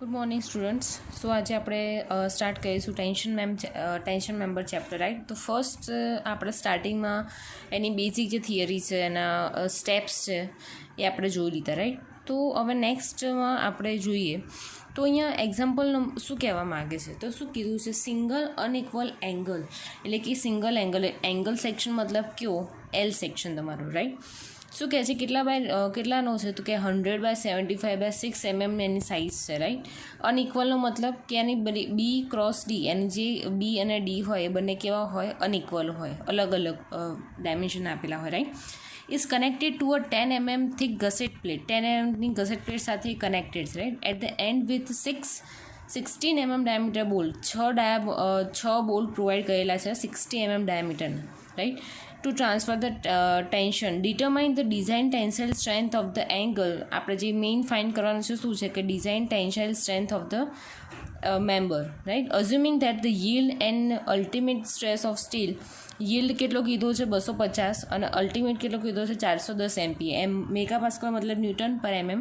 Good morning students. સો આજે આપણે start કરીશું ટેન્શન મેમ્બર ચેપ્ટર, રાઈટ. તો ફર્સ્ટ આપણે સ્ટાર્ટિંગમાં એની બેઝિક જે થિયરી છે, એના સ્ટેપ્સ છે, એ આપણે જોઈ લીધા, રાઈટ. તો હવે નેક્સ્ટમાં આપણે જોઈએ તો અહીંયા એક્ઝામ્પલ શું કહેવા માગે છે, તો શું કીધું છે, સિંગલ અનઇક્વલ એંગલ, એટલે કે સિંગલ એંગલ સેક્શન મતલબ કયો એલ સેક્શન તમારું, રાઈટ. શું કહે છે કેટલાનો છે, તો કે 100/75/6 mm એની સાઇઝ છે, રાઈટ. અનઇક્વલનો મતલબ કે એની બી ક્રોસ ડી, એની જે બી અને ડી હોય એ બંને કેવા હોય, અનઇક્વલ હોય, અલગ અલગ ડાયમેન્શન આપેલા હોય, right. Is connected to a 10 mm thick gusset plate, 10 mmની ગસેટ પ્લેટ સાથે કનેક્ટેડ છે, right. At the end with 16 mm diameter bolt, 6 bolt provide કરેલા છે 60 mm ડાયામીટરના, right. To transfer the tension, determine the design tensile strength of the angle. આપણે જે main find કરવાનું છે શું છે કે design tensile strength of the member, right. Assuming that the yieldએન્ડ ultimate stress of steel, yieldકેટલો કીધો છે 250 અને અલ્ટિમેટ કેટલો કીધો છે 410 MPa, મેગાપાસ્કલ મતલબ ન્યૂટન પર mm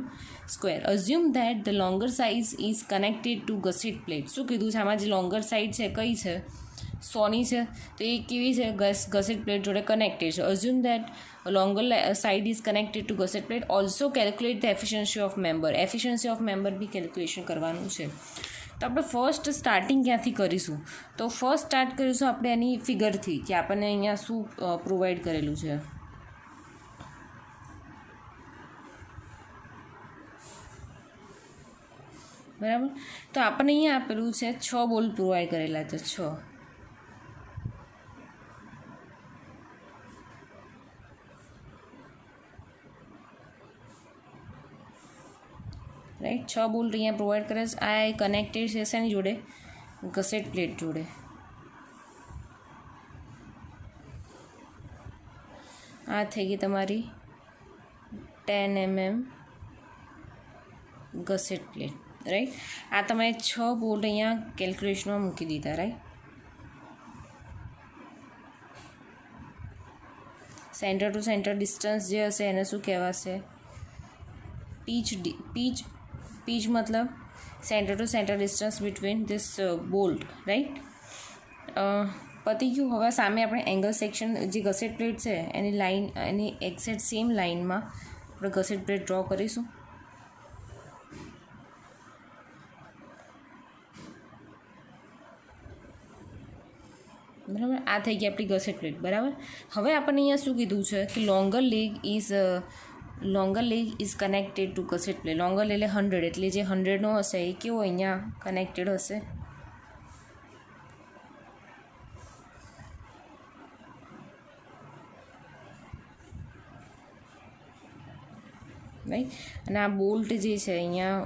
square. Assume that the longer size is connected to gusset plate. શું કીધું છે આમાં, જે લોંગર સાઇડ છે કઈ છે, 100ની છે, તો એ કેવી છે, ગસેટ પ્લેટ જોડે કનેક્ટેડ છે. Assume that longer side is connected to gusset plate. Also calculate the efficiency of member, efficiency of member બી કેલ્ક્યુલેશન કરવાનું છે. તો આપણે ફર્સ્ટ સ્ટાર્ટિંગ ક્યાંથી કરીશું, તો ફર્સ્ટ સ્ટાર્ટ કરીશું આપણે એની ફિગરથી, કે આપણને અહીંયા શું પ્રોવાઈડ કરેલું છે. બરાબર, તો આપણને અહીંયા આપેલું છે 6 બોલ્ટ પ્રોવાઈડ કરેલા છે, 6, રાઈટ. 6 બોલ્ટ અહીંયા પ્રોવાઈડ કરે છે. આ કનેક્ટેડ છે શેની જોડે, ગસેટ પ્લેટ જોડે. આ થઈ ગઈ તમારી 10 mm ગસેટ પ્લેટ, રાઈટ. આ તમે 6 બોલ્ટ અહીંયા કેલ્ક્યુલેશનમાં મૂકી દીધા, right. Centre to centre distance જે હશે એને શું કહેવાશે, પીચ મતલબ centre to centre distance between this bolt, right. પતી ગયું. હવે સામે આપણે એંગલ સેક્શન, જે ગસેટ પ્લેટ છે એની લાઇન, એની એક્ઝેક્ટ સેમ લાઇનમાં આપણે ગસેટ પ્લેટ ડ્રો કરીશું. બરાબર, આ થઈ ગઈ આપણી ગસેટ પ્લેટ. બરાબર, હવે આપણને અહીંયા શું કીધું છે કે longer leg is connected to gusset plate. Longer leg એટલે 100, એટલે જે 100નો હશે એ કેવો અહીંયા કનેક્ટેડ હશે, રાઈટ. અને આ બોલ્ટ જે છે અહીંયા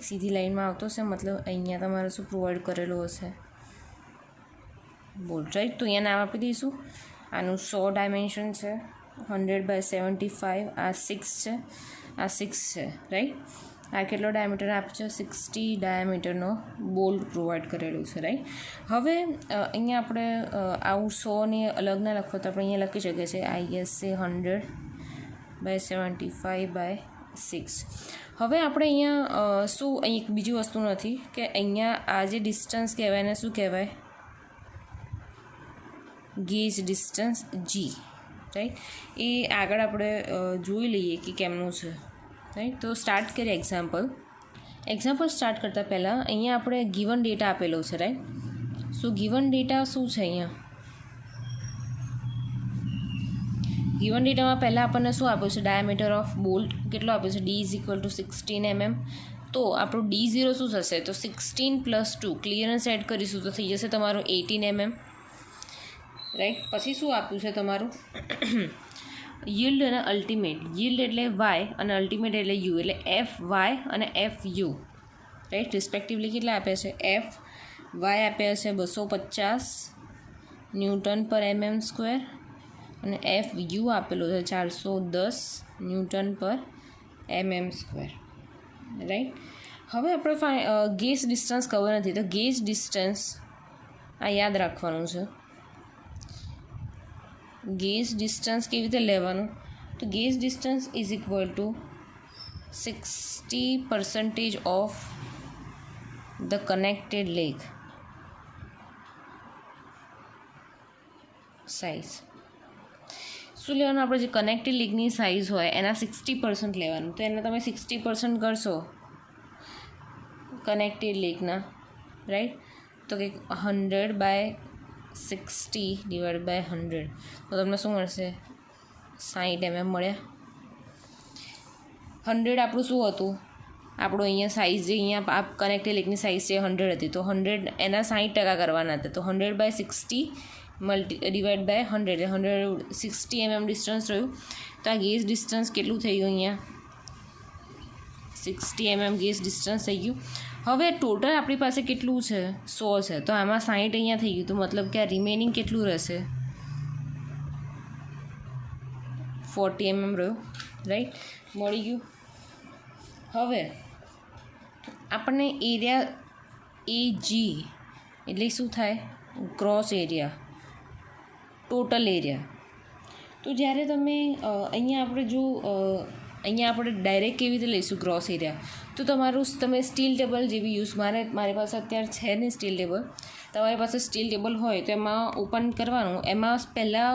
સીધી લાઈનમાં આવતો હશે, મતલબ અહીંયા તમારે શું પ્રોવાઈડ કરેલું હશે, બોલ્ટ, રાઈટ. તો અહીંયા નામ આપી દઈશું. આનું 100 ડાયમેન્શન છે, 100/75, આ 6 છે, આ 6 છે, રાઈટ. આ કેટલો ડાયામીટર આપે છે, 60 ડાયામીટરનો બોલ્ટ પ્રોવાઈડ કરેલું છે, રાઈટ. હવે અહીંયા આપણે આવું 100ને અલગ ના લખો તો આપણે અહીંયા લખી શકીએ છીએ ISA 100/75/6. હવે આપણે અહીંયા શું, અહીં એક બીજી વસ્તુ નથી કે અહીંયા આ જે ડિસ્ટન્સ કહેવાય એને શું કહેવાય, ગેજ ડિસ્ટન્સ G, રાઈટ. એ આગળ આપણે જોઈ લઈએ કે કેમનું છે, રાઈટ. તો સ્ટાર્ટ કરીએ એક્ઝામ્પલ સ્ટાર્ટ કરતાં પહેલાં અહીંયા આપણે ગિવન ડેટા આપેલો છે, રાઈટ. સો ગિવન ડેટા શું છે, અહીંયા ગિવન ડેટામાં પહેલાં આપણને શું આપ્યું છે, ડાયામીટર ઓફ બોલ્ટ કેટલો આપ્યો છે, D = 16 mm. તો આપણું D0 શું થશે, તો 16 + 2, ક્લિયરન્સ એડ કરીશું તો થઈ જશે તમારું 18 mm, રાઈટ. પછી શું આપ્યું છે તમારું yield અને અલ્ટિમેટ. yield એટલે y અને અલ્ટિમેટ એટલે u, એટલે FY અને FU, રાઈટ. રિસ્પેક્ટિવલી કેટલા આપ્યા છે, FY આપ્યા છે 250 ન્યૂટન પર mm² અને FU આપેલો છે 410 ન્યૂટન પર mm², રાઈટ. હવે આપણે ગેજ ડિસ્ટન્સ ખબર નથી, તો ગેજ ડિસ્ટન્સ આ યાદ રાખવાનું છે. ગેજ ડિસ્ટન્સ કેવી રીતે લેવાનું, તો gauge distance is equal to 60% of the connected leg size. શું લેવાનું? આપણે જે કનેક્ટેડ લેગની સાઇઝ હોય એના 60% લેવાનું. તો એને તમે 60% કરશો કનેક્ટેડ લેગના, રાઈટ? તો કે 100/60 / 100 તો તમને શું મળશે? 60 mm મળ્યા. 100 આપણું શું હતું? આપણું અહીંયા સાઇઝ જે અહીંયા આ કનેક્ટેડ લેગની સાઇઝ છે 100 હતી. તો 100 એના 60% કરવાના હતા. તો 100/60 / 100 160 mm ડિસ્ટન્સ રહ્યું. તો આ ગેજ ડિસ્ટન્સ કેટલું થઈ ગયું? અહીંયા 60 mm ગેજ ડિસ્ટન્સ થઈ ગયું. હવે ટોટલ આપણી પાસે કેટલું છે? 100 છે. તો આમાં 60 અહીંયા થઈ ગયું. તો મતલબ કે આ રિમેનિંગ કેટલું રહેશે? 40 mm રહ્યું, રાઈટ? મળી ગયું. હવે આપણને એરિયા AG એટલે શું થાય? Gross area, total area. તો જ્યારે તમે અહીંયા આપણે જો અહીંયા આપણે ડાયરેક્ટ કેવી રીતે લઈશું ગ્રોસ એરિયા? તો તમારું તમે સ્ટીલ ટેબલ જેવી યુઝ મારી પાસે અત્યારે છે ને સ્ટીલ ટેબલ. તમારી પાસે સ્ટીલ ટેબલ હોય તો એમાં ઓપન કરવાનું. એમાં પહેલાં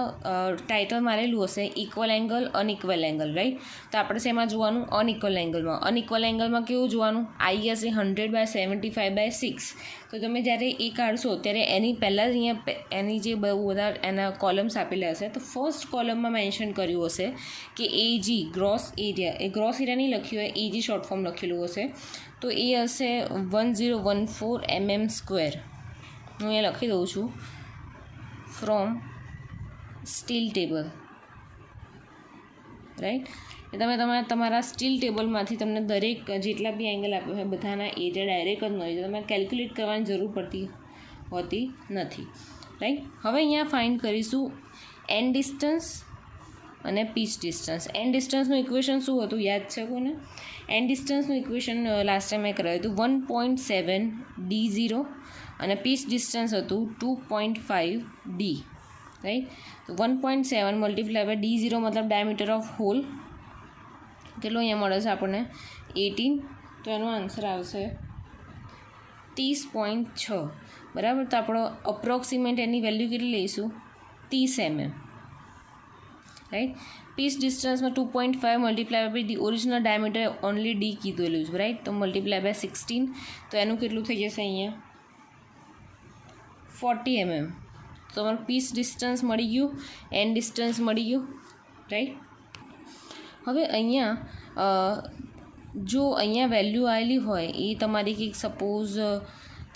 ટાઇટલ મારેલું હશે equal angle unequal angle, right? તો આપણે શેમાં જોવાનું? અનઇક્વલ એંગલમાં. અનઇક્વલ એંગલમાં કેવું જોવાનું? આઈ હશે 100/75/6. તો તમે જ્યારે એ કાઢશો ત્યારે એની પહેલાં જ અહીંયા એની જે બહુ બધા એના કોલમ્સ આપેલા હશે. તો ફર્સ્ટ કોલમમાં મેન્શન કર્યું હશે કે AG ગ્રોસ એરિયા. એ ગ્રોસ એરિયા નહીં લખ્યું હોય, AG શોર્ટ ફોર્મ લખેલું હશે. તો એ હશે 1014 mm². હું અહીંયા લખી દઉં છું ફ્રોમ સ્ટીલ ટેબલ, રાઈટ? તમે તમારા સ્ટીલ ટેબલમાંથી તમને દરેક જેટલા બી એંગલ આપ્યો હોય બધાના એરિયા ડાયરેક્ટ જ મળી જાય. તમારે કેલ્ક્યુલેટ કરવાની જરૂર પડતી હોતી નથી, રાઈટ? હવે અહીંયા ફાઇન્ડ કરીશું એન્ડ ડિસ્ટન્સ અને પીચ ડિસ્ટન્સ. એન્ડ ડિસ્ટન્સનું ઇક્વેશન શું હતું? યાદ છે કોને? એન્ડ ડિસ્ટન્સનું ઇક્વેશન લાસ્ટ ટાઈમ મેં કરાવ્યું હતું 1.7 d0 અને પીચ ડિસ્ટન્સ હતું 2.5 d, રાઈટ? તો 1.7 × d0 મતલબ ડાયામીટર ઓફ હોલ કેટલો અહીંયા મળે છે આપણને? 18. તો એનો આન્સર આવશે 30.6, બરાબર? તો આપણો અપ્રોક્સિમેટ એની વેલ્યુ કેટલી લઈશું? 30 mm, રાઈટ? પીચ ડિસ્ટન્સમાં 2.5 × the original diameter only d કીધેલું છે, રાઈટ? તો × 16. તો એનું કેટલું થઈ જશે અહીંયા? 40 mm. તો તમારું પીચ ડિસ્ટન્સ મળી ગયું, એન્ડ ડિસ્ટન્સ મળી ગયું, રાઈટ? હવે અહીંયા જો અહીંયા વેલ્યુ આવેલી હોય એ તમારી કંઈક સપોઝ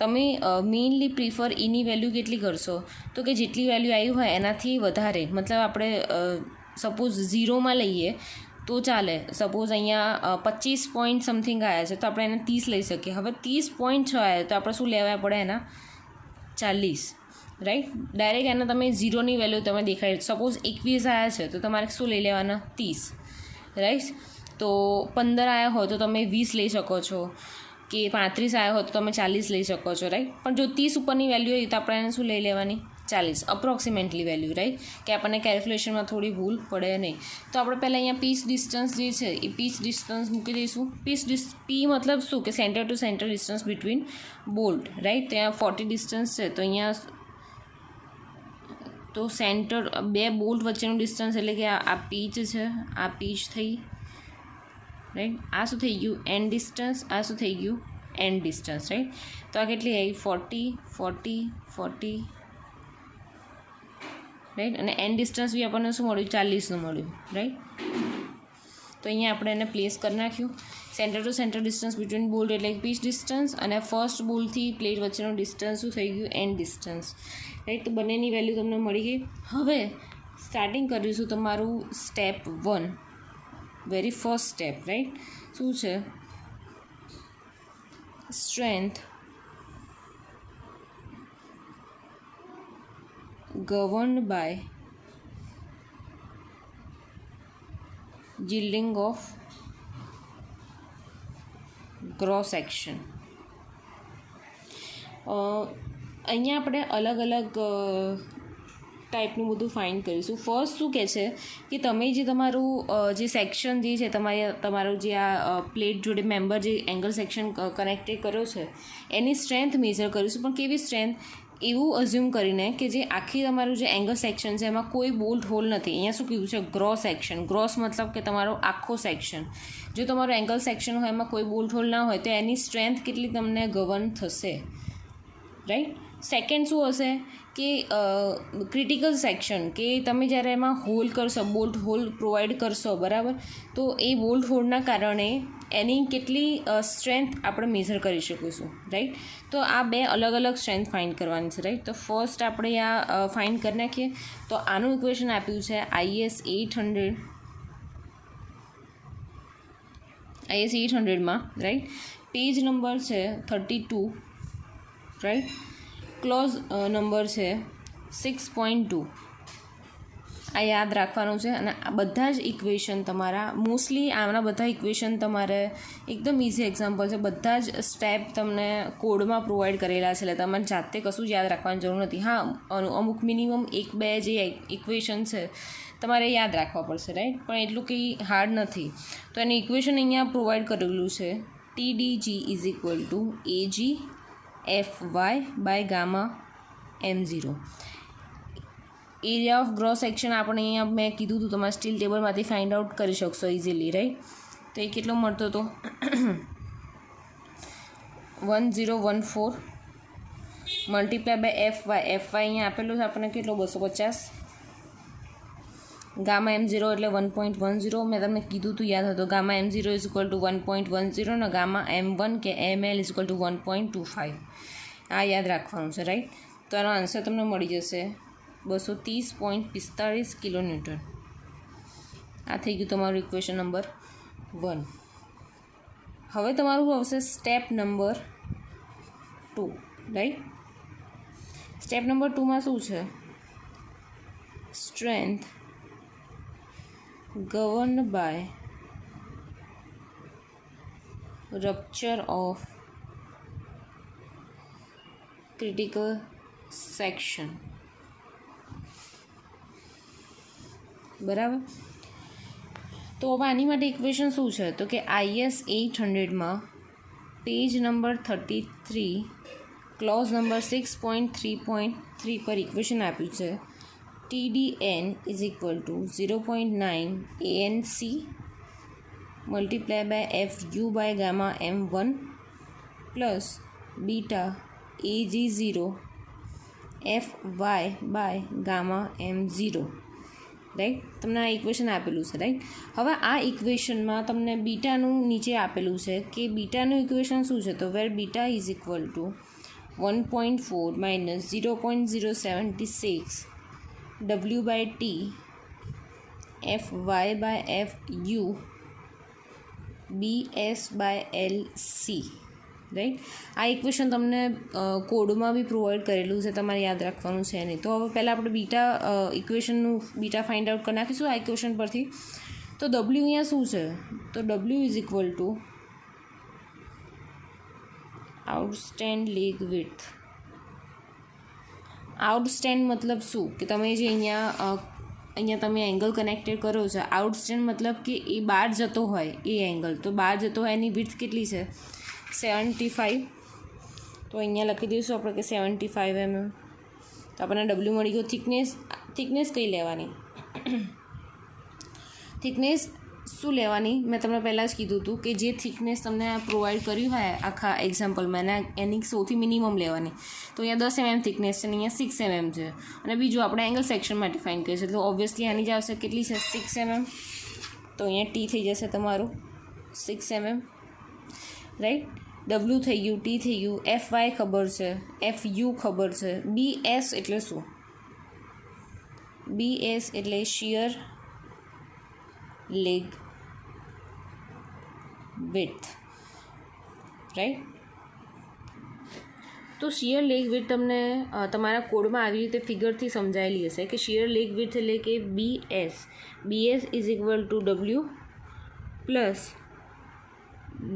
તમે મેઇનલી પ્રિફર એની વેલ્યુ કેટલી કરશો? તો કે જેટલી વેલ્યુ આવી હોય એનાથી વધારે, મતલબ આપણે સપોઝ 0માં લઈએ તો ચાલે. સપોઝ અહીંયા 25 પોઈન્ટ સમથિંગ આવ્યા છે તો આપણે એને 30 લઈ શકીએ. હવે 30.6 આવ્યા તો આપણે શું લેવા પડે? એના 40, રાઈટ? ડાયરેક્ટ એના તમે 0ની વેલ્યુ તમે દેખાય. સપોઝ 21 આવ્યા છે તો તમારે શું લઈ લેવાના? 30, રાઈટ? તો 15 આવ્યા હોય તો તમે 20 લઈ શકો છો, કે 35 આવ્યા હોય તો તમે 40 લઈ શકો છો, રાઈટ? પણ જો 30 ઉપરની વેલ્યુ હોય તો આપણે એને શું લઈ લેવાની? 40, અપ્રોક્સિમેટલી વેલ્યુ, રાઈટ? કે આપણને કેલ્ક્યુલેશનમાં થોડી ભૂલ પડે નહીં. તો આપણે પહેલાં અહીંયા પીચ ડિસ્ટન્સ જે છે એ પીચ ડિસ્ટન્સ મૂકી દઈશું. પી મતલબ શું? કે centre to centre distance between bolt, right? ત્યાં 40 ડિસ્ટન્સ છે તો અહીંયા તો સેન્ટર બે બોલ્ટ વચ્ચેનું ડિસ્ટન્સ એટલે કે આ પીચ છે, આ પીચ થઈ, રાઈટ? આ શું થઈ ગયું? And distance. આ શું થઈ ગયું? And distance, right? તો આ કેટલી આવી? 40, રાઈટ? અને એન્ડ ડિસ્ટન્સ બી આપણને શું મળ્યું? 40નું મળ્યું, રાઈટ? તો અહીંયા આપણે એને પ્લેસ કરી નાખ્યું. Centre to centre distance between bolt એટલે પીચ ડિસ્ટન્સ, અને ફર્સ્ટ બોલ્ટથી પ્લેટ વચ્ચેનું ડિસ્ટન્સ શું થઈ ગયું? And distance, right? તો બંનેની વેલ્યુ તમને મળી ગઈ. હવે સ્ટાર્ટિંગ કરીશું તમારું step 1, very first step, right? શું છે? Strength governed by yielding of gross section. અહીંયા આપણે અલગ અલગ ટાઈપનું બધું ફાઇન્ડ કરીશું. ફર્સ્ટ શું કહે છે કે તમે જે તમારું જે સેક્શન જે છે તમારું જે આ પ્લેટ જોડે મેમ્બર જે એંગલ સેક્શન કનેક્ટેડ કર્યો છે એની સ્ટ્રેન્થ મેઝર કરીશું. પણ કેવી સ્ટ્રેન્થ એવું અઝ્યુમ કરીને કે જે આખી તમારું જે એંગલ સેક્શન છે એમાં કોઈ બોલ્ટ હોલ નથી. અહીંયા શું કીધું છે ગ્રોસ સેક્શન. ગ્રોસ મતલબ કે તમારો આખો સેક્શન. જો તમારો એંગલ સેક્શન હોય એમાં કોઈ બોલ્ટ હોલ ના હોય તો એની સ્ટ્રેન્થ કેટલી તમને ગવર્ન થશે, રાઈટ. સેકન્ડ શું હશે કે ક્રિટિકલ સેક્શન, કે તમે જ્યારે એમાં હોલ કરશો, બોલ્ટ હોલ પ્રોવાઈડ કરશો, બરાબર, તો એ બોલ્ટ હોલના કારણે એની કેટલી સ્ટ્રેન્થ આપણે મેઝર કરી શકીશું, રાઈટ. તો આ બે અલગ અલગ સ્ટ્રેન્થ ફાઇન્ડ કરવાની છે, રાઈટ. તો ફર્સ્ટ આપણે આ ફાઇન્ડ કરી નાખીએ. તો આનું ઇક્વેશન આપ્યું છે IS 800માં, રાઈટ. પેજ નંબર છે 32, રાઈટ. ક્લોઝ નંબર છે 6.2. આ યાદ રાખવાનું છે. અને આ બધા જ ઇક્વેશન તમારા મોસ્ટલી આના બધા ઇક્વેશન તમારે એકદમ ઇઝી એક્ઝામ્પલ છે. બધા જ સ્ટેપ તમને કોડમાં પ્રોવાઈડ કરેલા છે, એટલે તમારે જાતે કશું જ યાદ રાખવાની જરૂર નથી. હા, અમુક મિનિમમ 1-2 જે ઇક્વેશન છે તમારે યાદ રાખવા પડશે, રાઈટ. પણ એટલું કંઈ હાર્ડ નથી. તો એની ઇક્વેશન અહીંયા પ્રોવાઈડ કરેલું છે. TDG = AG/Fy/γ m0. Area of gross section આપણે અહીંયા મેં કીધું હતું તમારે સ્ટીલ ટેબલમાંથી ફાઇન્ડ આઉટ કરી શકશો ઇઝીલી, રાઈટ. તો એ કેટલો મળતો હતો 1014 × FY અહીંયા આપેલું છે આપણને કેટલો 250. ગામા m0 એટલે 1.10. મેં તમને કીધું હતું, યાદ હતો. ગામા m0 = 1.10 અને ગામા m1 કે ml = 1.25. આ યાદ રાખવાનું છે, રાઈટ. તો આનો આન્સર તમને મળી જશે 230.45 kN. આ થઈ ગયું તમારું ઇક્વેશન નંબર 1. હવે તમારું આવશે step number 2, right. Step number 2માં શું છે? Strength governed by rupture of critical section, બરાબર. તો હવે આની માટે ઇક્વેશન શું છે? તો કે IS 800માં પેજ નંબર 33 ક્લોઝ નંબર 6.3.3 પર ઇક્વેશન આપ્યું છે. TDN = 0.9 ANC × FU/γ m1 plus beta AG0 FY/γ m0, right. તમને આ ઇક્વેશન આપેલું છે, રાઈટ. હવે આ ઇક્વેશનમાં તમને બીટાનું નીચે આપેલું છે કે બીટાનું ઇક્વેશન શું છે? તો where beta = 1.4 - 0.076 W/T Fy/Fu BS/LC, right. આ ઇક્વેશન તમને કોડમાં બી પ્રોવાઈડ કરેલું છે, તમારે યાદ રાખવાનું છે નહીં. તો હવે પહેલાં આપણે બીટા ઇક્વેશનનું બીટા ફાઇન્ડ આઉટ કરી નાખીશું આ ઇક્વેશન પરથી. તો W અહીંયા શું છે? તો W = આઉટસ્ટેન્ડ લેગ વિડ્થ. આઉટસ્ટેન્ડ મતલબ શું? કે તમે જે અહીંયા તમે એંગલ કનેક્ટેડ કરો છો. આઉટસ્ટેન્ડ મતલબ કે એ બહાર જતો હોય એ એંગલ. તો બહાર જતો હોય એની વિડ્થ કેટલી છે? 75. તો અહીંયા લખી દઈશું આપણે કે 75 mm. તો આપણને W મળી ગયો. થિકનેસ કઈ લેવાની? થિકનેસ શું લેવાની? મેં તમને પહેલાં જ કીધું હતું કે જે થિકનેસ તમને પ્રોવાઈડ કર્યું હોય આખા એક્ઝામ્પલમાં એની સૌથી મિનિમમ લેવાની. તો અહીંયા 10 mm થિકનેસ છે અને અહીંયા 6 mm છે. અને બીજું આપણે એંગલ સેક્શન માટે ફાઇન્ડ કરીએ છીએ. તો ઓબ્વિયસલી આની જ આવશે કેટલી છે? 6 mm. તો અહીંયા T થઈ જશે તમારું 6 mm, રાઈટ. W થઈ ગયું, T થઈ ગયું, FY ખબર છે, FU ખબર છે. BS એટલે શું? BS એટલે શિયર લેગ વિડ્થ, રાઈટ. તો શિયર લેગ વિડ્થ તમને તમારા કોડમાં આવી રીતે ફિગરથી સમજાયેલી હશે કે શિયર લેગ વિડ્થ એટલે કે BS = W plus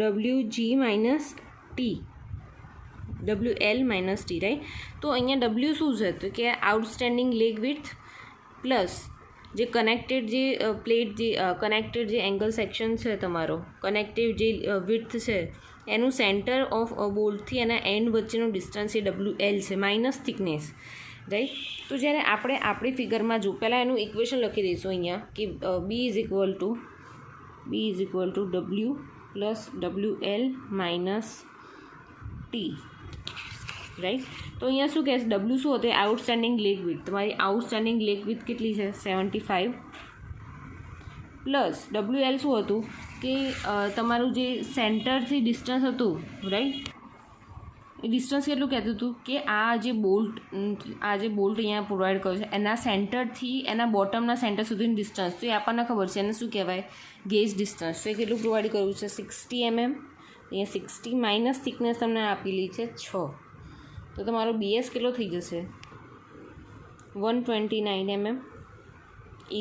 WG - T WL - T, right. તો અહીંયા W શું છે? તો કે આઉટસ્ટેન્ડિંગ લેગ વિડ્થ પ્લસ જે કનેક્ટેડ જે પ્લેટ જે કનેક્ટેડ જે એંગલ સેક્શન છે તમારો, કનેક્ટિવ જે વિડ્થ છે એનું સેન્ટર ઓફ બોલ્ટથી એના એન્ડ વચ્ચેનું ડિસ્ટન્સ એ WL છે માઇનસ થિકનેસ, રાઈટ. તો જ્યારે આપણે આપણી ફિગરમાં જો પહેલાં એનું ઇક્વેશન લખી દઈશું અહીંયા કે B is equal two W plus WL minus T, right. તો અહીંયા શું કહે છે, W શું હતું, આઉટસ્ટેન્ડિંગ લેગ વિડ્થ. તમારી આઉટસ્ટેન્ડિંગ લેગ વિડ્થ કેટલી છે, 75 પ્લસ WL શું હતું કે તમારું જે સેન્ટરથી ડિસ્ટન્સ હતું, રાઈટ, એ ડિસ્ટન્સ કેટલું કહેતું હતું કે આ જે બોલ્ટ અહીંયા પ્રોવાઈડ કર્યો છે એના સેન્ટરથી એના બોટમના સેન્ટર સુધીનું ડિસ્ટન્સ, તો એ આપણને ખબર છે એને શું કહેવાય, ગેજ ડિસ્ટન્સ. તો એ કેટલું પ્રોવાઈડ કર્યું છે, 60 mm. અહીંયા 60 માઇનસ થિકનેસ તમને આપેલી છે 6, તો તમારો BS કેટલો થઈ જશે, 129 mm.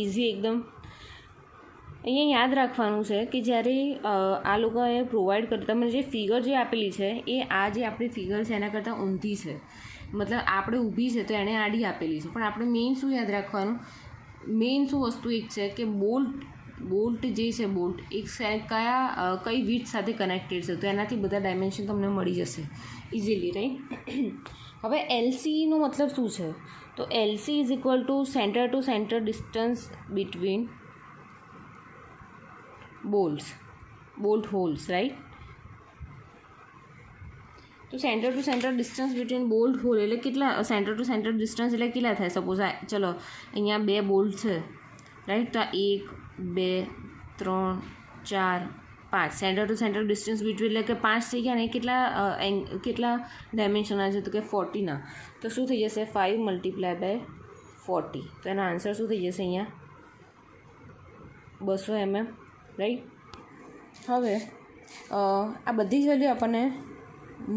ઇઝી એકદમ. અહીંયા યાદ રાખવાનું છે કે જ્યારે આ લોકોએ પ્રોવાઈડ કરતા તમને જે ફિગર જે આપેલી છે એ આ જે આપણી ફિગર છે એના કરતાં ઊંધી છે, મતલબ આપણે ઊભી છે તો એણે આડી આપેલી છે. પણ આપણે મેઇન શું યાદ રાખવાનું, મેઇન શું વસ્તુ એક છે કે બોલ્ટ જે છે બોલ્ટ એક કઈ વિડ્થ સાથે કનેક્ટેડ છે, તો એનાથી બધા ડાયમેન્શન તમને મળી જશે ઇઝીલી, રાઈટ. હવે LCનો મતલબ શું છે, તો LC is equal to centre distance between bolt holes, right. તો centre to centre distance between bolt hole એટલે કેટલા, સેન્ટર ટુ સેન્ટર ડિસ્ટન્સ એટલે કેટલા થાય, સપોઝ ચલો અહીંયા 2 બોલ્ટ છે, રાઈટ. તો 1 2 3 4 5 centre to centre distance between એટલે કે 5 થઈ ગયા ને. કેટલા ડાયમેન્શનના છે, તો કે 40ના. તો શું થઈ જશે, 5 × 40. તો એનો આન્સર શું થઈ જશે અહીંયા 200 mm, રાઈટ. હવે આ બધી જ વેલ્યુ આપણને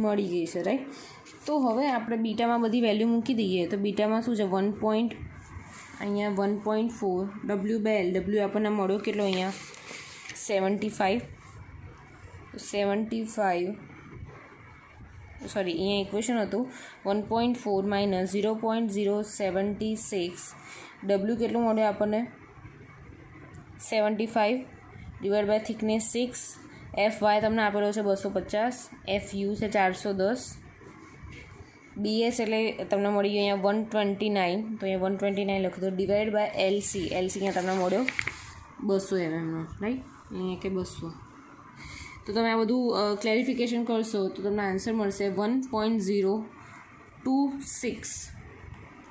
મળી ગઈ છે, રાઈટ. તો હવે આપણે બીટામાં બધી વેલ્યુ મૂકી દઈએ તો બીટામાં શું છે, 1.4 W/L. આપણને મળ્યો કેટલો અહીંયા 75. સોરી અહીંયા ઇક્વેશન હતું 1.4 માઇનસ 0.076 W કેટલું મળ્યું આપણને 75 ડિવાઈડ બાય થિકનેસ 6. FY તમને આપેલો છે 250, FU છે 410, BS એટલે તમને મળી ગયું અહીંયા 129, તો અહીંયા 129 લખો તો ડિવાઈડ બાય LC અહીંયા તમને મળ્યો 200 mm, રાઈટ. અહીંયા કે 200. તો તમે આ બધું ક્લેરિફિકેશન કરશો તો તમને આન્સર મળશે 1.026,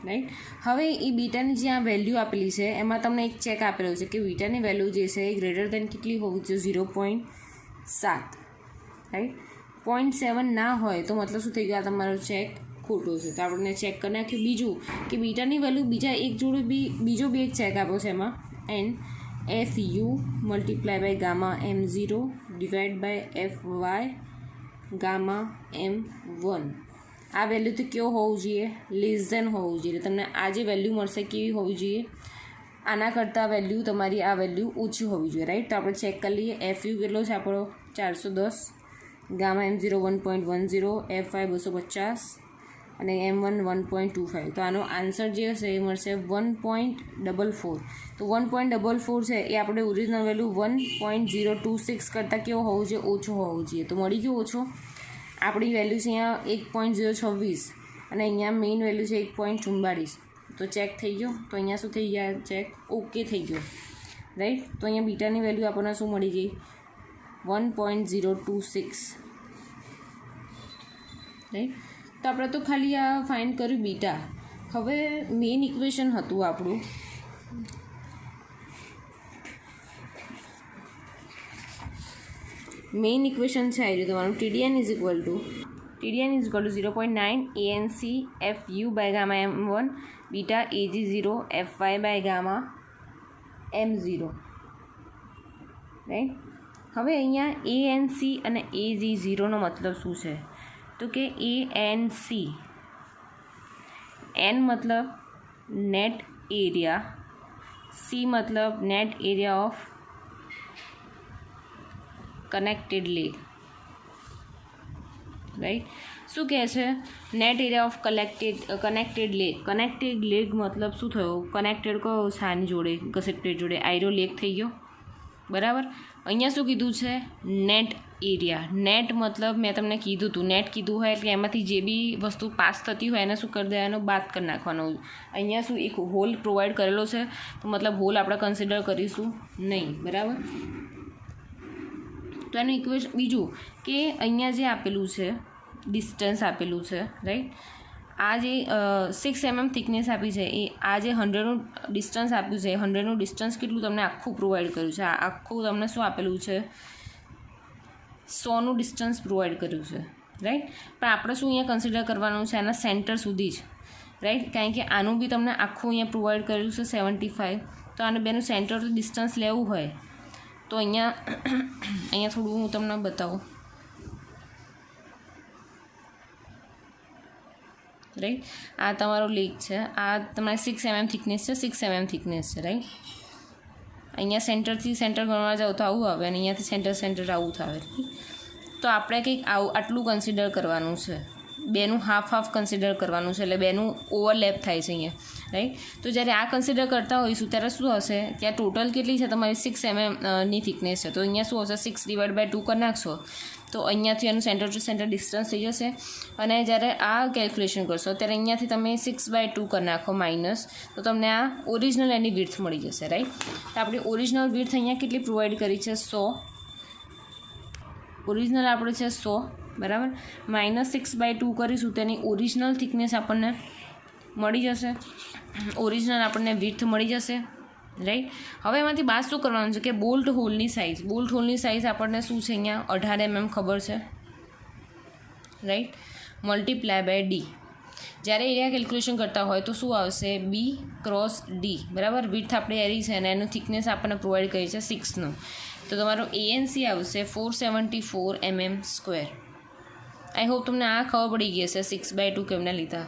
રાઈટ. હવે એ બીટાની જે આ વેલ્યુ આપેલી છે એમાં તમને એક ચેક આપેલો છે કે બીટાની વેલ્યુ જે છે એ ગ્રેટર દેન કેટલી હોવી જોઈએ, 0.7, રાઈટ. 0.7 ના હોય તો મતલબ શું થઈ ગયું, આ તમારો ચેક ખોટો છે. તો આપણને ચેક કરી નાખ્યું. બીજું કે બીટાની વેલ્યુ બીજા એક જોડે બીજો એક ચેક આપ્યો છે એમાં FU multiply by gamma M0 divide by FY gamma M1. આ વેલ્યુ તો કેવો હોવું જોઈએ, લેસ દેન હોવું જોઈએ. તમને આ જે વેલ્યુ મળશે કેવી હોવી જોઈએ, આના કરતાં વેલ્યુ તમારી આ વેલ્યુ ઓછી હોવી જોઈએ, રાઈટ. તો આપણે ચેક કરી લઈએ. FU કેટલો છે આપણો 410, ગામા M0 1.10, FY 250 અને M1 1.25. તો આનો આન્સર જે હશે એ મળશે 1.44. તો 1.44 છે એ આપણે ઓરિજિનલ વેલ્યુ 1.026 કરતાં કેવો હોવું જોઈએ, ઓછો હોવો જોઈએ. તો મળી ગયો ઓછો. આપણી વેલ્યુ છે અહીંયા 1.026 અને અહીંયા મેઇન વેલ્યુ છે 1.44. તો ચેક થઈ ગયો. તો અહીંયા શું થઈ ગયા, ચેક ઓકે થઈ ગયો, રાઈટ. તો અહીંયા બીટાની વેલ્યુ આપણને શું મળી ગઈ, 1.026, રાઈટ. તો આપણે તો ખાલી આ ફાઇન્ડ કર્યું બીટા. હવે મેઇન ઇક્વેશન હતું આપણું મેઇન ઇક્વેશન છે આવી તમારું TDN is equal to 0.9 ANC FU by gamma M1 beta AG0 FY by gamma M0, right. હવે અહીંયા ANC અને AG0નો મતલબ શું છે, તો કે ANC, N મતલબ નેટ એરિયા, C મતલબ net area of connected leg, right. શું કહે છે? Net area of connected leg મતલબ શું થયો? કનેક્ટેડ કયો છે આની જોડે? કનેક્ટેડ જોડે આયરો લેગ થઈ ગયો, બરાબર. અહીંયા શું કીધું છે? Net area. નેટ મતલબ મેં તમને કીધું હતું, નેટ કીધું હોય એટલે એમાંથી જે બી વસ્તુ પાસ થતી હોય એને શું કરી દેવાનો? બાદ કરી નાખવાનો. અહીંયા શું એક હોલ પ્રોવાઈડ કરેલો છે, તો મતલબ હોલ આપણે કન્સિડર કરીશું નહીં, બરાબર. તો એનું ઇક્વેશન બીજું કે અહીંયા જે આપેલું છે ડિસ્ટન્સ આપેલું છે, રાઈટ. આ જે 6 mm થિકનેસ આપી છે, એ આ જે 100નું ડિસ્ટન્સ આપ્યું છે, 100નું ડિસ્ટન્સ કેટલું તમને આખું પ્રોવાઈડ કર્યું છે? આ આખું તમને શું આપેલું છે? 100નું ડિસ્ટન્સ પ્રોવાઈડ કર્યું છે, રાઈટ. પણ આપણે શું અહીંયા કન્સિડર કરવાનું છે? આના સેન્ટર સુધી જ, રાઈટ. કારણ કે આનું બી તમને આખું અહીંયા પ્રોવાઈડ કર્યું છે 75. તો આને બેનું સેન્ટરથી ડિસ્ટન્સ લેવું હોય તો અહીંયા થોડું હું તમને બતાવું, રાઈટ. આ તમારો લેગ છે, આ તમારે 6 mm થિકનેસ છે, 6 mm થિકનેસ છે, રાઈટ. અહીંયા સેન્ટરથી સેન્ટર ગણવા જાવ તો આવું આવે અને અહીંયાથી સેન્ટર આવું થાય. તો આપણે કંઈક આટલું કન્સિડર કરવાનું છે, બેનું હાફ કન્સિડર કરવાનું છે, એટલે બેનું ઓવરલેપ થાય છે અહીંયા, રાઈટ. તો જ્યારે આ કન્સિડર કરતા હોઈશું ત્યારે શું હશે? ત્યાં ટોટલ કેટલી છે તમારી? 6 mm ની થિકનેસ છે. તો અહીંયા શું હશે? 6/2 કરી નાખશો તો અહીંયાથી એનું સેન્ટર ટુ સેન્ટર ડિસ્ટન્સ થઈ જશે. અને જ્યારે આ કેલ્ક્યુલેશન કરશો ત્યારે અહીંયાથી તમે 6/2 કરી નાખો માઇનસ, તો તમને આ ઓરિજિનલ એની વિડ્થ મળી જશે, રાઈટ. તો આપણી ઓરિજિનલ વિડ્થ અહીંયા કેટલી પ્રોવાઈડ કરી છે? 100. ઓરિજિનલ આપણે છે 100, બરાબર. માઇનસ 6/2 કરીશું તેની ઓરિજિનલ થિકનેસ આપણને મળી જશે, ઓરિજિનલ આપણને વિડ્થ મળી જશે, રાઈટ. હવે એમાંથી બાદ શું કરવાનું છે કે બોલ્ટ હોલની સાઇઝ આપણને શું છે? અહીંયા 18 mm ખબર છે, રાઈટ. Multiply by D. જ્યારે એરિયા કેલ્ક્યુલેશન કરતા હોય તો શું આવશે? B ક્રોસ D, બરાબર. વિડ્થ આપણે એરી છે અને એનું થિકનેસ આપણને પ્રોવાઈડ કરી છે 6નું. તો તમારો ANC આવશે 474 mm². આઈ હોપ તમને આ ખબર પડી ગઈ હશે 6/2 કેમને લીધા,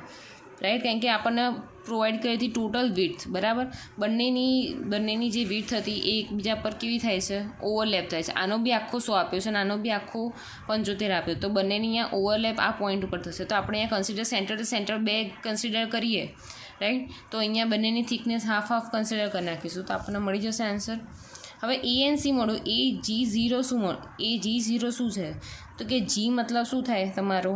રાઈટ. કારણ કે આપણને પ્રોવાઈડ કરી હતી ટોટલ વિડ્થ, બરાબર. બંનેની જે વિડ્થ હતી એ એકબીજા પર કેવી થાય છે? ઓવરલેપ થાય છે. આનો બી આખો 100 આપ્યો છે અને આનો બી આખો 75 આપ્યો, તો બંનેની અહીંયા ઓવરલેપ આ પોઈન્ટ ઉપર થશે. તો આપણે અહીંયા કન્સિડર સેન્ટર ટુ સેન્ટર બે કન્સિડર કરીએ, રાઈટ. તો અહીંયા બંનેની થિકનેસ હાફ કન્સિડર કરી નાખીશું તો આપણને મળી જશે આન્સર. હવે ANC મળ્યું, AG0 શું મળ્યું? AG0 શું છે? તો કે G મતલબ શું થાય? તમારો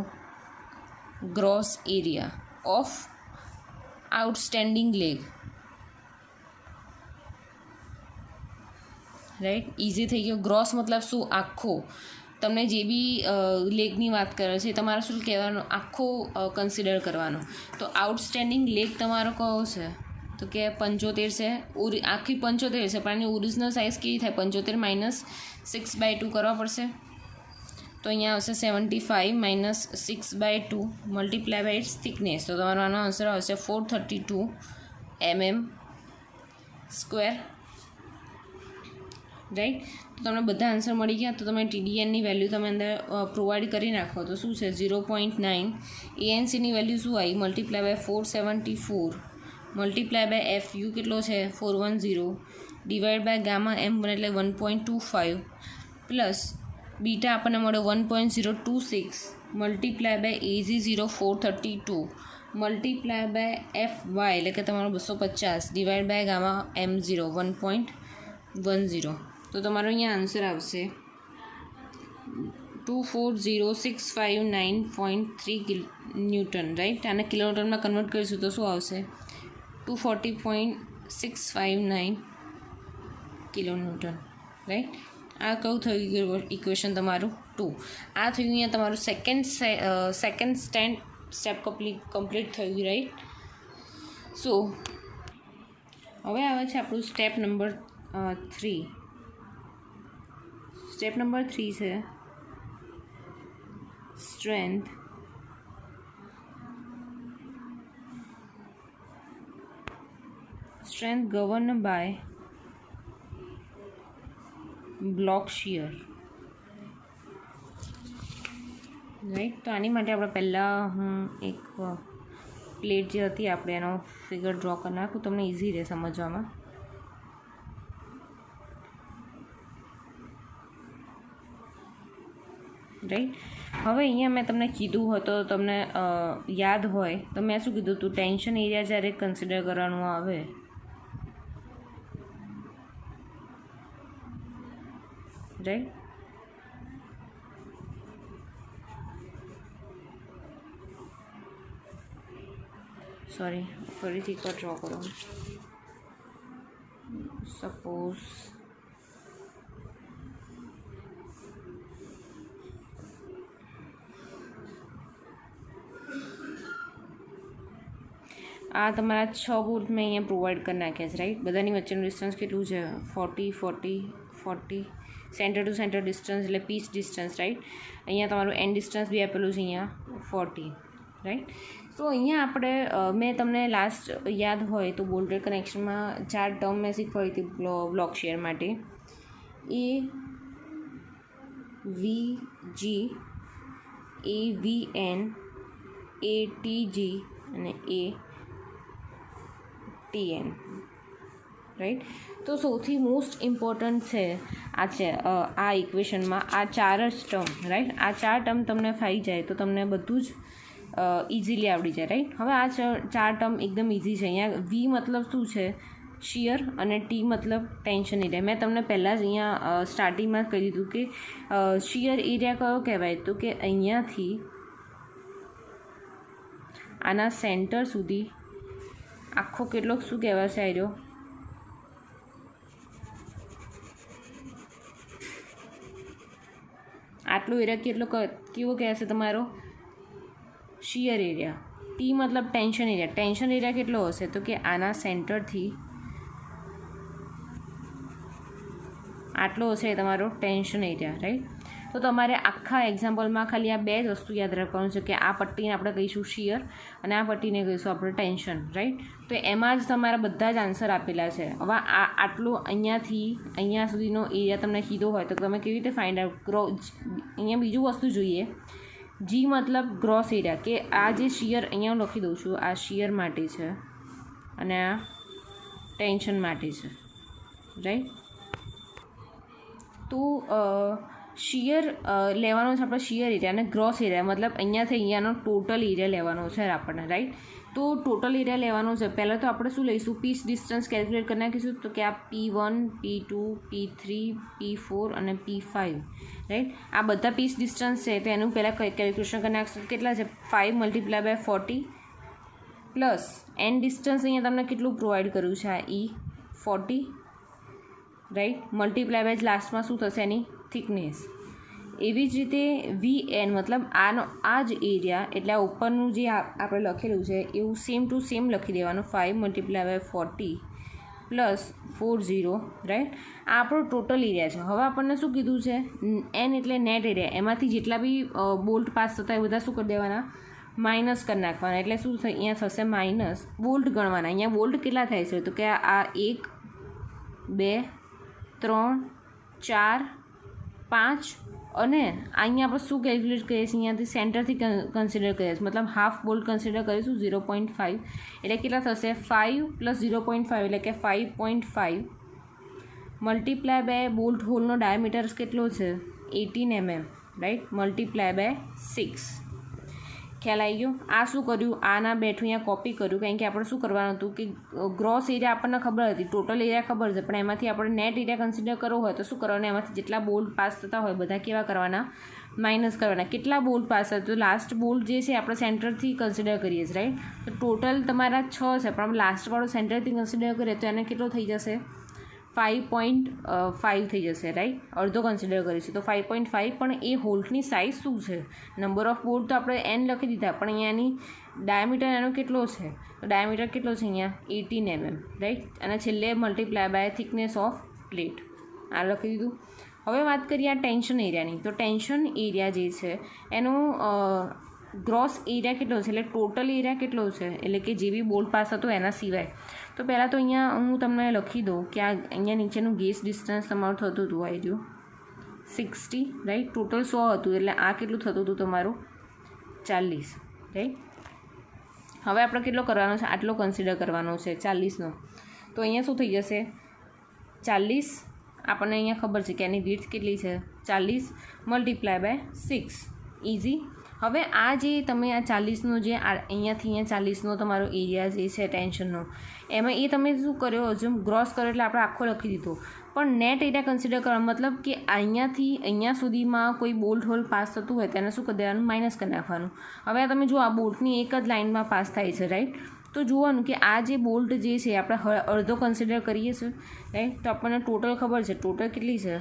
gross area of outstanding leg, right. Easy થઈ ગયો. ગ્રોસ મતલબ શું? આખો. તમને જે બી લેગની વાત કરે છે તમારે શું કહેવાનું? આખો કન્સિડર કરવાનો. તો આઉટસ્ટેન્ડિંગ લેગ તમારો કયો છે? તો કે 75 છે, આખી 75 છે, પણ એની ઓરિજિનલ સાઇઝ કેવી થાય? 75 માઇનસ 6/2 કરવા પડશે. તો અહીંયા આવશે 75 minus 6/2 multiply by its thickness. તો તમારો આનો આન્સર આવશે 432 mm², રાઈટ. તો તમને બધા આન્સર મળી ગયા. તો તમે TDNની વેલ્યુ તમે અંદર પ્રોવાઈડ કરી નાખો તો શું છે? 0.9. ANCની વેલ્યુ શું આવી? Multiply by 474 multiply by FU કેટલો છે? 410 ડિવાઈડ બાય ગામા M એટલે 1.25 પ્લસ બીટા આપણને મળ્યો 1.026 multiply by AG0 432 multiply by FY એટલે કે તમારો 250 ડિવાઈડ બાય ગામા M0 1.10. તો તમારો અહીંયા આન્સર આવશે 240,659.3 ન્યૂટન, રાઈટ. આને કિલોમીટરમાં કન્વર્ટ કરીશું તો શું આવશે? 240.659 કિલોન્યુટન, રાઈટ. આ કયું થયું ગયું ઇક્વેશન તમારું? 2. આ થયું અહીંયા તમારું સેકન્ડ સ્ટેપ કમ્પ્લીટ થયું, રાઈટ. સો હવે આવે છે આપણું સ્ટેપ નંબર 3. સ્ટેપ નંબર 3 છે strength governed by block shear, right. તો આની માટે આપણે પહેલાં હું એક પ્લેટ જે હતી આપણે એનો ફિગર ડ્રો કરી નાખું, તમને ઇઝી રહે સમજવામાં. રાઈટ. હવે અહીંયા મેં તમને કીધું હોય તો તમને યાદ હોય તો મેં શું કીધું હતું, ટેન્શન એરિયા જ્યારે કન્સિડર કરવાનું આવે રાઈટ, સોરી ફરીથી એકવાર ડ્રો કરો. સપોઝ આ તમારા 6 બોલ્ટ મેં અહીંયા પ્રોવાઈડ કરી નાખ્યા છે રાઈટ. બધાની વચ્ચેનું ડિસ્ટન્સ કેટલું છે? 40 40 40. સેન્ટર ટુ સેન્ટર ડિસ્ટન્સ એટલે પીચ ડિસ્ટન્સ રાઈટ. અહીંયા તમારું એન્ડ ડિસ્ટન્સ બી આપેલું છે અહીંયા 40 રાઈટ. તો અહીંયા આપણે મેં તમને લાસ્ટ યાદ હોય તો બોલ્ટેડ કનેક્શનમાં 4 ટર્મ મેં શીખવાડી હતી બ્લોક શેર માટે. એ વી જી, એ વી એન, એ ટી જી અને એ ટીએન રાઈટ. તો સૌથી મોસ્ટ ઇમ્પોર્ટન્ટ છે આ ઇક્વેશનમાં આ 4 જ ટર્મ રાઈટ. આ 4 ટર્મ તમને ફાઈ જાય તો તમને બધું જ ઇઝીલી આવડી જાય રાઈટ. હવે આ 4 ટર્મ એકદમ ઇઝી છે. અહીંયા વી મતલબ શું છે? શિયર, અને ટી મતલબ ટેન્શન એરિયા. મેં તમને પહેલાં જ અહીંયા સ્ટાર્ટિંગમાં જ કહી દીધું કે શિયર એરિયા કયો કહેવાય, તો કે અહીંયાથી આના સેન્ટર સુધી આખો કેટલો શું કહેવાશે આર્યો? આટલો એરિયા કેવો કહેવાશે તમારો? Shear area. ટી મતલબ ટેન્શન એરિયા. ટેન્શન એરિયા કેટલો હશે? તો કે આના સેન્ટરથી આટલો હશે તમારો ટેન્શન એરિયા રાઈટ. તો તમારે આખા એક્ઝામ્પલમાં ખાલી આ 2 જ વસ્તુ યાદ રાખવાનું છે કે આ પટ્ટીને આપણે કહીશું શિયર અને આ પટ્ટીને કહીશું આપણે ટેન્શન રાઈટ. તો એમાં જ તમારા બધા જ આન્સર આપેલા છે. હવે આટલું અહીંયાથી અહીંયા સુધીનો એરિયા તમને કીધો હોય તો તમે કેવી રીતે ફાઇન્ડ આઉટ? અહીંયા બીજું વસ્તુ જોઈએ. જી મતલબ ગ્રોસ એરિયા, કે આ જે શિયર અહીંયા હું લખી દઉં છું, આ શિયર માટે છે અને આ ટેન્શન માટે છે રાઈટ. તો શિયર લેવાનો છે આપણે શિયર એરિયા, અને ગ્રોસ એરિયા મતલબ અહીંયાથી અહીંયાનો ટોટલ એરિયા લેવાનો છે આપણને રાઈટ. તો ટોટલ એરિયા લેવાનો છે. પહેલાં તો આપણે શું લઈશું? પીચ ડિસ્ટન્સ કેલ્ક્યુલેટ કરી નાખીશું. તો કે આ P1 P2 P3 P4 અને P5 રાઈટ. આ બધા પીચ ડિસ્ટન્સ છે તો એનું પહેલાં કેલ્ક્યુલેશન કરી નાખીશું. કેટલા છે? 5 × 40 પ્લસ એન ડિસ્ટન્સ અહીંયા તમને કેટલું પ્રોવાઈડ કર્યું છે? આ E40 રાઈટ. મલ્ટીપ્લાય બાય લાસ્ટમાં શું થશે? એની થિકનેસ. એવી જ રીતે VN મતલબ આ જ એરિયા, એટલે આ ઉપરનું જે આપણે લખેલું છે એવું સેમ ટુ સેમ લખી દેવાનું. 5 × 40 પ્લસ 40 રાઈટ. આ આપણો ટોટલ એરિયા છે. હવે આપણને શું કીધું છે? એન એટલે નેટ એરિયા. એમાંથી જેટલા બી બોલ્ટ પાસ થતા એ બધા શું કરી દેવાના? માઇનસ કરી નાખવાના. એટલે શું થાય? અહીંયા થશે માઇનસ બોલ્ટ ગણવાના. અહીંયા બોલ્ટ કેટલા થાય છે? તો કે આ 1 2 3 4 5 અને અહીંયા આપણે શું કેલ્ક્યુલેટ કરીએ છીએ? અહીંયાથી સેન્ટરથી કન્સિડર કરીએ છીએ, મતલબ હાફ બોલ્ટ કન્સિડર કરીશું 0.5. એટલે કેટલા થશે? 5 + 0.5 એટલે કે 5.5 મલ્ટીપ્લાય બાય બોલ્ટ હોલનો ડાયામીટર કેટલો છે? 18 mm રાઈટ. Multiply by 6. ખ્યાલ આવી ગયો? આ શું કર્યું? આના બેઠું અહીંયા કોપી કર્યું, કારણ કે આપણે શું કરવાનું હતું કે ગ્રોસ એરિયા આપણને ખબર હતી, ટોટલ એરિયા ખબર છે, પણ એમાંથી આપણે નેટ એરિયા કન્સિડર કરવો હોય તો શું કરવાનું? એમાંથી જેટલા બોલ્ટ પાસ થતા હોય બધા કેવા કરવાના? માઇનસ કરવાના. કેટલા બોલ્ટ પાસ થાય? તો લાસ્ટ બોલ્ટ જે છે આપણે સેન્ટરથી કન્સિડર કરીએ છીએ રાઈટ. તો ટોટલ તમારા 6 છે, પણ લાસ્ટવાળો સેન્ટરથી કન્સિડર કરીએ તો એને કેટલો થઈ જશે? 5.5 થઈ જશે રાઈટ. અડધો કન્સિડર કરીશું તો 5.5. પણ એ હોલ્ટની સાઇઝ શું છે? નંબર ઓફ બોલ્ટ તો આપણે n લખી દીધા, પણ અહીંયાની ડાયામીટર એનો કેટલો છે? તો ડાયામીટર કેટલો છે અહીંયા? 18 mm રાઈટ. અને છેલ્લે multiply by thickness of plate. આ લખી દીધું. હવે વાત કરીએ આ ટેન્શન એરિયાની. તો ટેન્શન એરિયા જે છે એનો ગ્રોસ એરિયા કેટલો છે? એટલે ટોટલ એરિયા કેટલો છે? એટલે કે જે બી બોલ્ટ પાસ હતો એના સિવાય. તો પહેલાં તો અહીંયા હું તમને લખી દઉં કે આ અહીંયા નીચેનું ગેસ ડિસ્ટન્સ તમારું થતું હતું આવી ગયું 60 રાઈટ. ટોટલ 100 હતું એટલે આ કેટલું થતું હતું તમારું? 40 રાઈટ. હવે આપણે કેટલો કરવાનો છે? આટલો કન્સિડર કરવાનો છે 40નો. તો અહીંયા શું થઈ જશે? 40 આપણને અહીંયા ખબર છે કે એની વિડ્થ કેટલી છે? 40 મલ્ટીપ્લાય બાય 6 ઇઝી. હવે આ જે તમે આ 40નો જે અહીંયાથી અહીંયા 40નો તમારો એરિયા જે છે ટેન્શનનો, એમાં એ તમે શું કર્યો, હજુ ગ્રોસ કર્યો એટલે આપણે આખો લખી દીધો, પણ નેટ એરિયા કન્સિડર કરવા મતલબ કે અહીંયાથી અહીંયા સુધીમાં કોઈ બોલ્ટ હોલ પાસ થતું હોય તેને શું કરી દેવાનું, માઇનસ કરી નાખવાનું. હવે તમે જો આ બોલ્ટની એક જ લાઇનમાં પાસ થાય છે, રાઈટ. તો જોવાનું કે આ જે બોલ્ટ જે છે આપણે અડધો કન્સિડર કરીએ છીએ, રાઈટ. તો આપણને ટોટલ ખબર છે, ટોટલ કેટલી છે,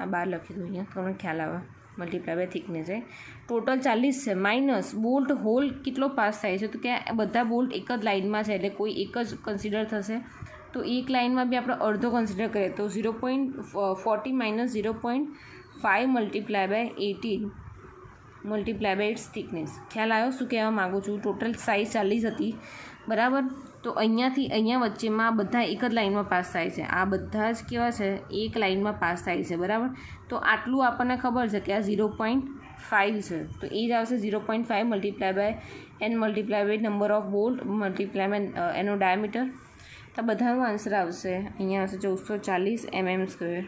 આ 12 લખી દો અહીંયા, તમને ખ્યાલ આવે, multiply by thickness, right. Total 40 છે, માઇનસ બોલ્ટ હોલ કેટલો પાસ થાય છે, તો કે બધા બોલ્ટ એક જ લાઇનમાં છે એટલે કોઈ એક જ કન્સિડર થશે. તો એક લાઇનમાં બી આપણે અડધો કન્સિડર કરીએ તો 0.40 minus 0.5 multiply by 18 multiply by its thickness. ખ્યાલ આવ્યો શું કહેવા માગું છું? ટોટલ સાઇઝ 40 હતી, બરાબર. તો અહીંયાથી અહીંયા વચ્ચેમાં બધા એક જ લાઇનમાં પાસ થાય છે, આ બધા જ કેવા છે, એક લાઇનમાં પાસ થાય છે, બરાબર. તો આટલું આપણને ખબર છે કે આ 0.5 છે, તો એ જ આવશે 0.5 multiply by n multiply by number of bolt multiply by એનો ડાયામીટર. તો બધાનો આન્સર આવશે અહીંયા આવશે 1440 mm².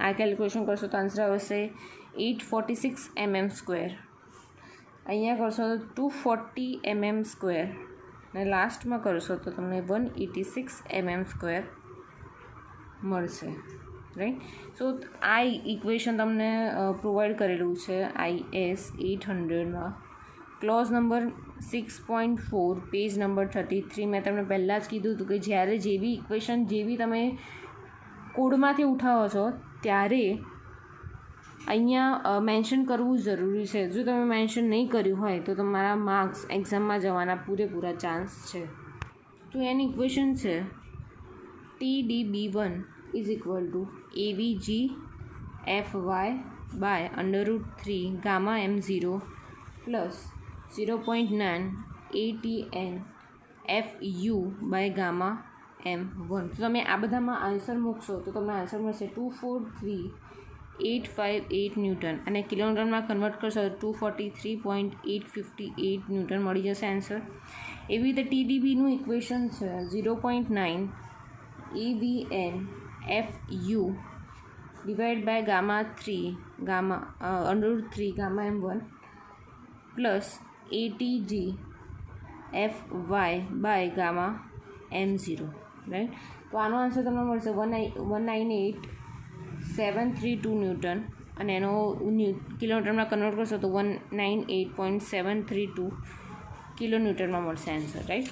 આ કેલ્ક્યુલેશન કરશો તો આન્સર આવશે 846 mm². અહીંયા કરશો તો 240 mm², અને લાસ્ટમાં કરશો તો તમને 186 mm² મળશે, રાઈટ. સો આ ઇક્વેશન તમને પ્રોવાઈડ કરેલું છે IS 800માં, ક્લોઝ નંબર 6.4 પેજ નંબર 33. મેં તમને પહેલાં જ કીધું હતું કે જ્યારે જેવી ઇક્વેશન જેવી તમે કોડમાંથી ઉઠાવો છો ત્યારે અહીંયા મેન્શન કરવું જરૂરી છે. જો તમે મેન્શન નહીં કર્યું હોય તો તમારા માર્ક્સ એક્ઝામમાં જવાના પૂરેપૂરા ચાન્સ છે. તો એની ઇક્વેશન છે TDB1 is equal to AVG FY/√3 gamma M0 plus 0.9 ATN FU by gamma M1. તો તમે આ બધામાં આન્સર મૂકશો તો તમને આન્સર મળશે 243.858 ન્યૂટન, અને કિલોમીટરમાં કન્વર્ટ કરશો તો 243.858 ન્યૂટન મળી જશે આન્સર. એવી રીતે TDBનું ઇક્વેશન છે 0.9 AVN FU divide by gamma 3 √3 gamma M1 plus ATG FY by gamma M0, right. તો આનો આન્સર તમને મળશે 198.732 ન્યૂટન, અને એનો કિલોમીટરમાં કન્વર્ટ કરશો તો 198.732 કિલો ન્યૂટનમાં મળશે આન્સર, રાઈટ.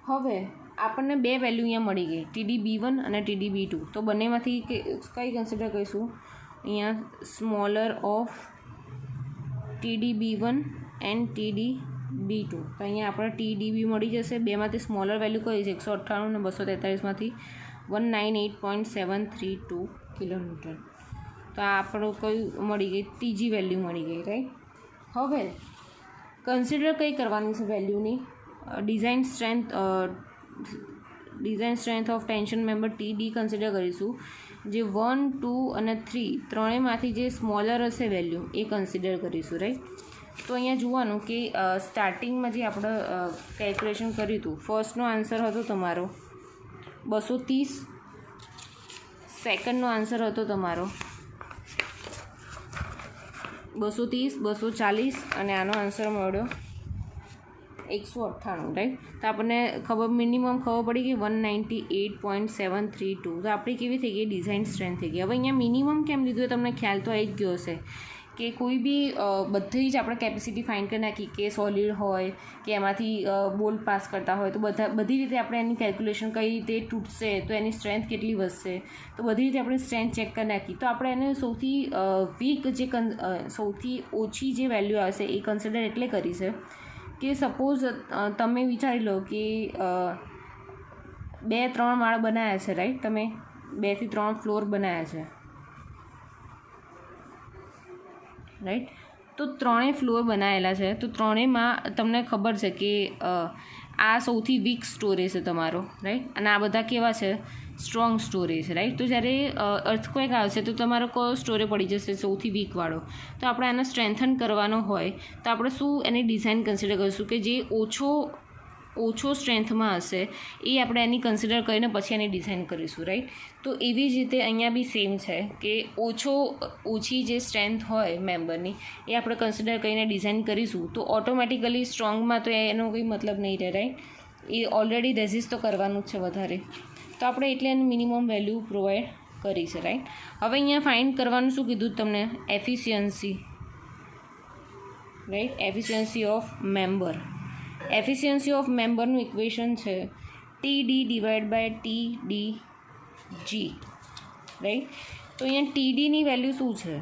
હવે આપણને બે વેલ્યુ અહીંયા મળી ગઈ, TDB1 અને TDB2. તો બંનેમાંથી કઈ કન્સિડર કરીશું? અહીંયા smaller of TDB1 and TDB2. તો અહીંયા આપણે TDB મળી જશે. બેમાંથી સ્મોલર વેલ્યુ કઈ છે? 198 અને 243માંથી 198.732 કિલો ન્યૂટન. તો આ આપણું કયું મળી ગઈ? ત્રીજી વેલ્યુ મળી ગઈ, રાઈટ. હવે કન્સિડર કઈ કરવાની છે વેલ્યુની? Design strength of tension member TD consider કરીશું. જે 1, 2 અને 3 ત્રણેયમાંથી જે સ્મોલર હશે વેલ્યુ એ કન્સિડર કરીશું, રાઈટ. તો અહીંયા જોવાનું કે સ્ટાર્ટિંગમાં જે આપણે કેલ્ક્યુલેશન કર્યું હતું, ફર્સ્ટનો આન્સર હતો તમારો 230, સેકન્ડનો આન્સર હતો તમારો 230, 240, અને આનો આન્સર મળ્યો 198, રાઈટ. તો આપણને મિનિમમ ખબર પડી કે 198.732. તો આપણી કેવી થઈ ગઈ? ડિઝાઇન સ્ટ્રેન્થ થઈ ગઈ. હવે અહીંયા મિનિમમ કેમ લીધું એ તમને ખ્યાલ તો આવી જ ગયો હશે કે કોઈ બી બધી જ આપણે કેપેસિટી ફાઇન્ડ કરી નાખી કે સોલિડ હોય કે એમાંથી બોલ્ટ પાસ કરતા હોય, તો બધી રીતે આપણે એની કેલ્ક્યુલેશન કઈ રીતે તૂટશે તો એની સ્ટ્રેન્થ કેટલી વધશે, તો બધી રીતે આપણે સ્ટ્રેન્થ ચેક કરી નાખી. તો આપણે એને સૌથી વીક જે સૌથી ઓછી જે વેલ્યુ આવશે એ કન્સિડર એટલે કરી છે કે સપોઝ તમે વિચારી લો કે 2-3 માળ બનાવ્યા છે, રાઈટ. તમે 2 થી 3 ફ્લોર બનાવ્યા છે, રાઈટ. તો 3 ફ્લોર બનાવેલા છે, તો ત્રણેયમાં તમને ખબર છે કે આ સૌથી વીક સ્ટોરેજ છે તમારો, રાઈટ. અને આ બધા કેવા છે? Strong storage, right. તો જ્યારે અર્થક્વેક આવશે તો તમારો કયો સ્ટોરેજ પડી જશે? સૌથી વીકવાળો. તો આપણે આને સ્ટ્રેન્થન કરવાનો હોય તો આપણે શું એની ડિઝાઇન કન્સિડર કરીશું કે જે ઓછો ઓછો સ્ટ્રેન્થમાં હશે એ આપણે એની કન્સિડર કરીને પછી એની ડિઝાઇન કરીશું, રાઈટ. તો એવી જ રીતે અહીંયા બી સેમ છે કે ઓછી જે સ્ટ્રેન્થ હોય મેમ્બરની એ આપણે કન્સિડર કરીને ડિઝાઇન કરીશું તો ઓટોમેટિકલી સ્ટ્રોંગમાં તો એનો કંઈ મતલબ નહીં રહે, રાઈટ. એ ઓલરેડી રેઝિસ્ટ તો કરવાનું જ છે વધારે, તો આપણે એટલે એની મિનિમમ વેલ્યુ પ્રોવાઈડ કરી છે, રાઈટ. હવે અહીંયા ફાઇન્ડ કરવાનું શું કીધું તમને? Efficiency, right. Efficiency of member. Efficiency of મેમ્બરનું ઇક્વેશન છે TD divide by TDG, right. તો અહીંયા TDની વેલ્યુ શું છે?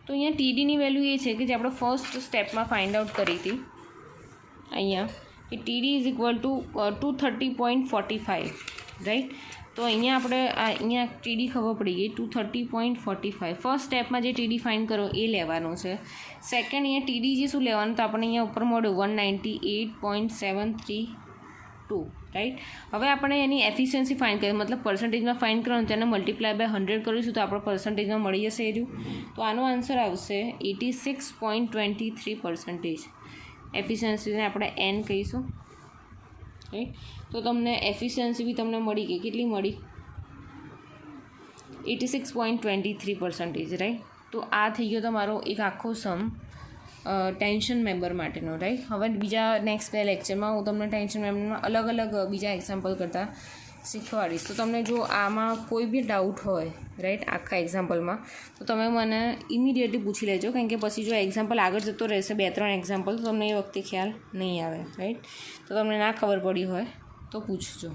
તો અહીંયા TDની વેલ્યુ એ છે કે જે આપણે ફર્સ્ટ સ્ટેપમાં ફાઇન્ડ આઉટ કરી હતી અહીંયા કે TD is equal two 230.45, right. તો અહીંયા આપણે અહીંયા TD ખબર પડી ગઈ 230.45. ફર્સ્ટ સ્ટેપમાં જે TD ફાઇન્ડ કરો એ લેવાનો છે. સેકન્ડ અહીંયા TDG શું લેવાનું? તો આપણને અહીંયા ઉપર મળ્યું 198.732, રાઈટ. હવે આપણે એની એફિશિયન્સી ફાઇન્ડ કરીએ, મતલબ પર્સન્ટેજમાં ફાઇન્ડ કરવાનું, તેને મલ્ટીપ્લાય બાય 100 કરીશું તો આપણે પર્સન્ટેજમાં મળી જશે એ રહ્યું. તો આનો આન્સર આવશે 86.23%. એફિશિયન્સીને આપણે N કહીશું, રાઈટ. તો તમને એફિશિયન્સી બી તમને મળી ગઈ. કેટલી મળી? 86.23%, રાઈટ. તો આ થઈ ગયો તમારો એક આખો સમ ટેન્શન મેમ્બર માટેનો, રાઈટ. હવે બીજા નેક્સ્ટ બે લેક્ચરમાં હું તમને ટેન્શન મેમ્બરમાં અલગ અલગ બીજા એક્ઝામ્પલ કરતાં શીખવાડીશ. તો તમને જો આમાં કોઈ બી ડાઉટ હોય, રાઈટ, આખા એક્ઝામ્પલમાં, તો તમે મને ઇમિડિયેટલી પૂછી લેજો, કારણ કે પછી જો એક્ઝામ્પલ આગળ જતો રહેશે 2-3 એક્ઝામ્પલ તો તમને એ વખતે ખ્યાલ નહીં આવે, રાઈટ. તો તમને ના ખબર પડી હોય તો પૂછજો.